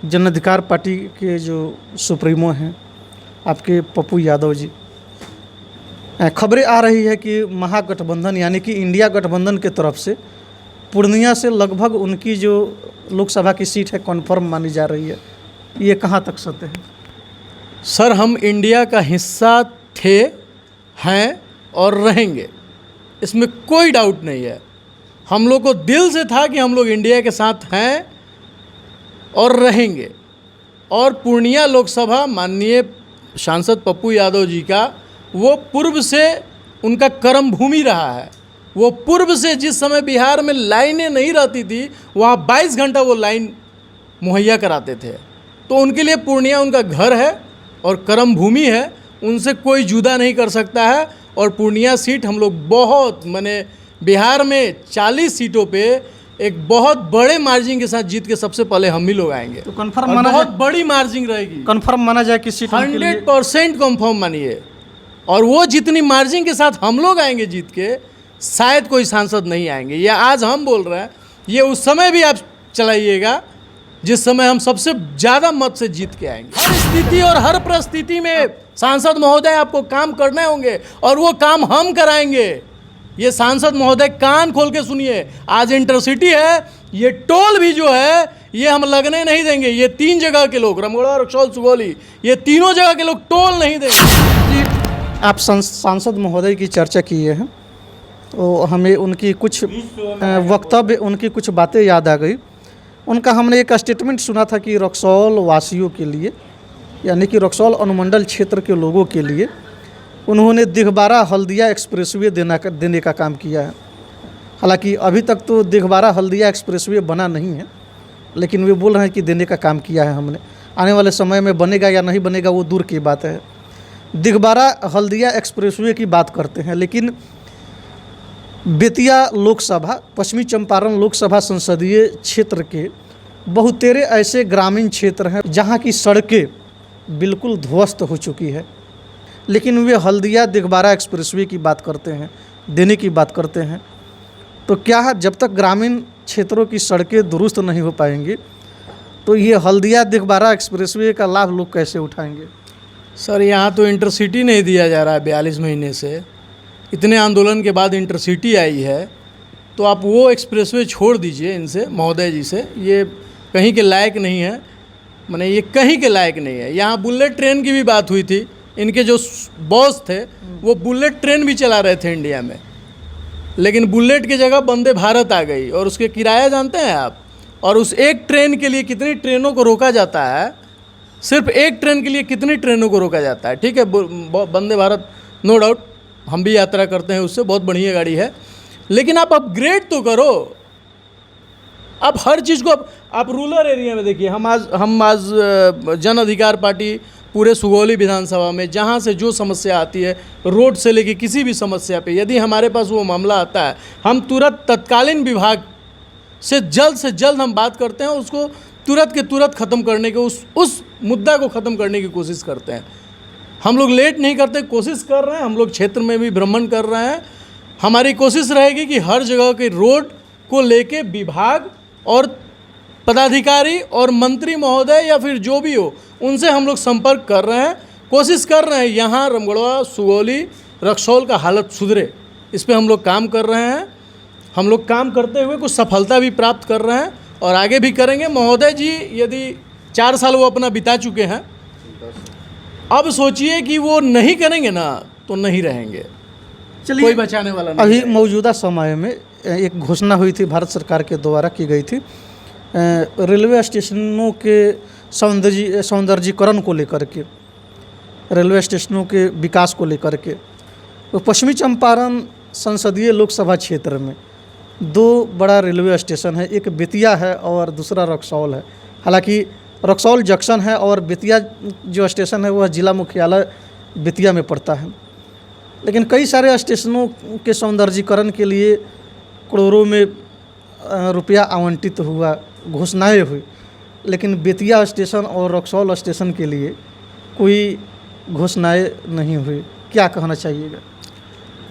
जन अधिकार पार्टी के जो सुप्रीमो हैं आपके पप्पू यादव जी, खबरें आ रही है कि महागठबंधन यानी कि इंडिया गठबंधन के तरफ से पूर्णिया से लगभग उनकी जो लोकसभा की सीट है कन्फर्म मानी जा रही है। ये कहाँ तक सत्य है? सर, हम इंडिया का हिस्सा थे, हैं और रहेंगे, इसमें कोई डाउट नहीं है। हम लोग को दिल से था कि हम लोग इंडिया के साथ हैं और रहेंगे। और पूर्णिया लोकसभा माननीय सांसद पप्पू यादव जी का वो पूर्व से उनका कर्म भूमि रहा है। वो पूर्व से जिस समय बिहार में लाइनें नहीं रहती थी, वहाँ 22 घंटा वो लाइन मुहैया कराते थे। तो उनके लिए पूर्णिया उनका घर है और कर्म भूमि है, उनसे कोई जुदा नहीं कर सकता है। और पूर्णिया सीट हम लोग बहुत बिहार में 40 सीटों पे एक बहुत बड़े मार्जिन के साथ जीत के सबसे पहले हम ही लोग आएंगे। तो कंफर्म माना बहुत बड़ी मार्जिन रहेगी, कंफर्म माना जाए कि सीट 100% कंफर्म मानिए। और वो जितनी मार्जिन के साथ हम लोग आएंगे जीत के, शायद कोई सांसद नहीं आएंगे। ये आज हम बोल रहे हैं, ये उस समय भी आप चलाइएगा जिस समय हम सबसे ज़्यादा मत से जीत के आएंगे। हर स्थिति और हर परिस्थिति में सांसद महोदय आपको काम करने होंगे और वो काम हम कराएंगे। ये सांसद महोदय कान खोल के सुनिए, आज इंटरसिटी है, ये टोल भी जो है ये हम लगने नहीं देंगे। ये 3 जगह के लोग, रमगढ़वा, रक्सौल, सुगौली, ये तीनों जगह के लोग टोल नहीं देंगे। आप सांसद महोदय की चर्चा किए हैं, तो हमें उनकी कुछ वक्तव्य, उनकी कुछ बातें याद आ गई। उनका हमने एक स्टेटमेंट सुना था कि रक्सौल वासियों के लिए, यानी कि रक्सौल अनुमंडल क्षेत्र के लोगों के लिए उन्होंने दिघबारा हल्दिया एक्सप्रेसवे देने का काम किया है। हालांकि अभी तक तो दिघबारा हल्दिया एक्सप्रेसवे बना नहीं है, लेकिन वे बोल रहे हैं कि देने का काम किया है हमने। आने वाले समय में बनेगा या नहीं बनेगा वो दूर की बात है। दिघबारा हल्दिया एक्सप्रेसवे की बात करते हैं, लेकिन बेतिया लोकसभा, पश्चिमी चंपारण लोकसभा संसदीय क्षेत्र के बहुतेरे ऐसे ग्रामीण क्षेत्र हैं जहां की सड़कें बिल्कुल ध्वस्त हो चुकी है, लेकिन वे हल्दिया दिघबारा एक्सप्रेसवे की बात करते हैं, देने की बात करते हैं। तो क्या जब तक ग्रामीण क्षेत्रों की सड़कें दुरुस्त नहीं हो पाएंगी तो ये हल्दिया दिघबारा एक्सप्रेसवे का लाभ लोग कैसे उठाएंगे? सर, यहाँ तो इंटरसिटी नहीं दिया जा रहा है 42 महीने से। इतने आंदोलन के बाद इंटरसिटी आई है, तो आप वो एक्सप्रेसवे छोड़ दीजिए इनसे, महोदय जी से। ये कहीं के लायक नहीं है, माने ये कहीं के लायक नहीं है। यहाँ बुलेट ट्रेन की भी बात हुई थी, इनके जो बॉस थे वो बुलेट ट्रेन भी चला रहे थे इंडिया में, लेकिन बुलेट की जगह वंदे भारत आ गई। और उसके किराया जानते हैं आप? और उस एक ट्रेन के लिए कितनी ट्रेनों को रोका जाता है, सिर्फ एक ट्रेन के लिए कितनी ट्रेनों को रोका जाता है। ठीक है, वंदे भारत नो डाउट हम भी यात्रा करते हैं उससे, बहुत बढ़िया गाड़ी है, लेकिन आप अपग्रेड तो करो। आप हर चीज़ को आप रूरल एरिया में देखिए। हम आज जन अधिकार पार्टी पूरे सुगौली विधानसभा में जहाँ से जो समस्या आती है, रोड से लेके किसी भी समस्या पे, यदि हमारे पास वो मामला आता है, हम तुरंत तत्कालीन विभाग से जल्द हम बात करते हैं, उसको तुरंत के तुरंत ख़त्म करने के, उस मुद्दा को ख़त्म करने की कोशिश करते हैं। हम लोग लेट नहीं करते, कोशिश कर रहे हैं। हम लोग क्षेत्र में भी भ्रमण कर रहे हैं। हमारी कोशिश रहेगी कि हर जगह के रोड को लेके विभाग और पदाधिकारी और मंत्री महोदय या फिर जो भी हो, उनसे हम लोग संपर्क कर रहे हैं, कोशिश कर रहे हैं यहाँ रमगढ़वा, सुगौली, रक्सौल का हालत सुधरे, इस पे हम लोग काम कर रहे हैं। हम लोग काम करते हुए कुछ सफलता भी प्राप्त कर रहे हैं और आगे भी करेंगे। महोदय जी यदि 4 साल वो अपना बिता चुके हैं, अब सोचिए कि वो नहीं करेंगे ना तो नहीं रहेंगे, चलिए, कोई बचाने वाला नहीं। अभी मौजूदा समय में एक घोषणा हुई थी, भारत सरकार के द्वारा की गई थी, रेलवे स्टेशनों के सौंदर्यीकरण को लेकर के, रेलवे स्टेशनों के विकास को लेकर के। तो पश्चिमी चंपारण संसदीय लोकसभा क्षेत्र में 2 बड़ा रेलवे स्टेशन है, एक बेतिया है और दूसरा रक्सौल है। हालांकि रक्सौल जंक्शन है और बेतिया जो स्टेशन है वह जिला मुख्यालय बेतिया में पड़ता है, लेकिन कई सारे स्टेशनों के सौंदर्यीकरण के लिए करोड़ों में रुपया आवंटित हुआ, घोषणाएं हुई, लेकिन बेतिया स्टेशन और रक्सौल स्टेशन के लिए कोई घोषणाएं नहीं हुई। क्या कहना चाहिएगा?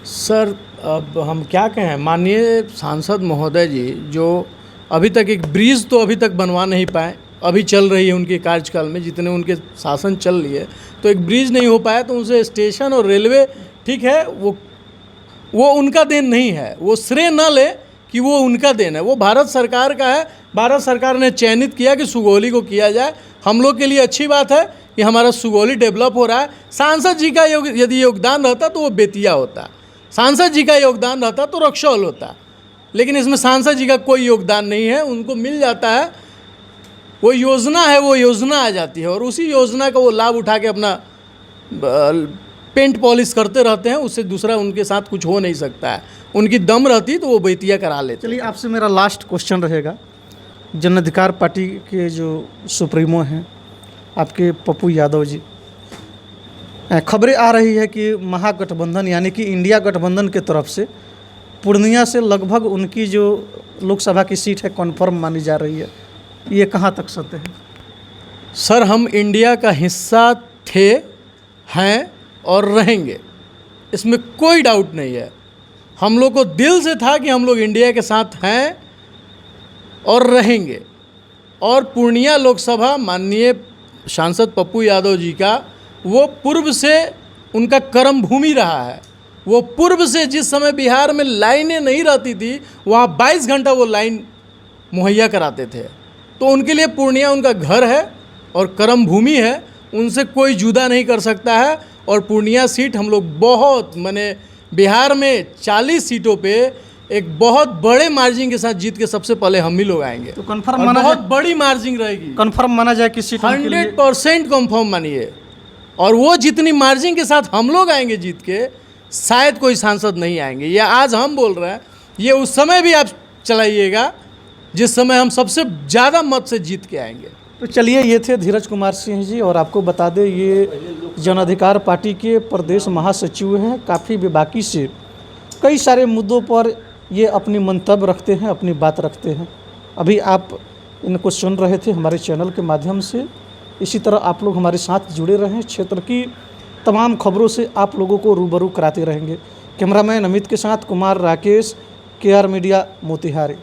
सर, अब हम क्या कहें, माननीय सांसद महोदय जी जो अभी तक एक ब्रिज तो अभी तक बनवा नहीं पाए अभी चल रही है उनके कार्यकाल में, जितने उनके शासन चल रही है, तो एक ब्रिज नहीं हो पाया, तो उनसे स्टेशन और रेलवे, ठीक है, वो उनका देन नहीं है, वो श्रेय न ले कि वो उनका देन है, वो भारत सरकार का है। भारत सरकार ने चयनित किया कि सुगौली को किया जाए। हम लोग के लिए अच्छी बात है कि हमारा सुगौली डेवलप हो रहा है। सांसद जी का यदि योगदान रहता तो वो बेतिया होता, सांसद जी का योगदान रहता तो रक्सौल होता, लेकिन इसमें सांसद जी का कोई योगदान नहीं है। उनको मिल जाता है, वो योजना है, वो योजना आ जाती है और उसी योजना का वो लाभ उठा के अपना पेंट पॉलिश करते रहते हैं। उससे दूसरा उनके साथ कुछ हो नहीं सकता है। उनकी दम रहती तो वो बेतिया करा लेते। चलिए, आपसे मेरा लास्ट क्वेश्चन रहेगा। जन अधिकार पार्टी के जो सुप्रीमो हैं आपके पप्पू यादव जी, खबरें आ रही है कि महागठबंधन यानी कि इंडिया गठबंधन के तरफ से पूर्णिया से लगभग उनकी जो लोकसभा की सीट है कन्फर्म मानी जा रही है, ये कहाँ तक सत्य है? सर, हम इंडिया का हिस्सा थे, हैं और रहेंगे, इसमें कोई डाउट नहीं है। हम लोग को दिल से था कि हम लोग इंडिया के साथ हैं और रहेंगे। और पूर्णिया लोकसभा माननीय सांसद पप्पू यादव जी का वो पूर्व से उनका कर्म भूमि रहा है। वो पूर्व से जिस समय बिहार में लाइनें नहीं रहती थी, वहाँ 22 घंटा वो लाइन मुहैया कराते थे। तो उनके लिए पूर्णिया उनका घर है और कर्म भूमि है, उनसे कोई जुदा नहीं कर सकता है। और पूर्णिया सीट हम लोग बहुत, माने बिहार में 40 सीटों पे एक बहुत बड़े मार्जिन के साथ जीत के सबसे पहले हम ही लोग आएंगे। तो कंफर्म माना बहुत बड़ी मार्जिन रहेगी, कंफर्म माना जाए कि सीट 100% कंफर्म मानिए। और वो जितनी मार्जिन के साथ हम लोग आएंगे जीत के, शायद कोई सांसद नहीं आएंगे। ये आज हम बोल रहे हैं, ये उस समय भी आप चलाइएगा जिस समय हम सबसे ज़्यादा मत से जीत के आएंगे। तो चलिए, ये थे धीरज कुमार सिंह जी। और आपको बता दें, ये जन अधिकार पार्टी के प्रदेश महासचिव हैं। काफ़ी बेबाकी से कई सारे मुद्दों पर ये अपनी मंतव्य रखते हैं, अपनी बात रखते हैं। अभी आप इनको सुन रहे थे हमारे चैनल के माध्यम से। इसी तरह आप लोग हमारे साथ जुड़े रहें। क्षेत्र की तमाम खबरों से आप लोगों को रूबरू कराते रहेंगे। कैमरामैन अमित के साथ कुमार राकेश, KR मीडिया, मोतिहारी।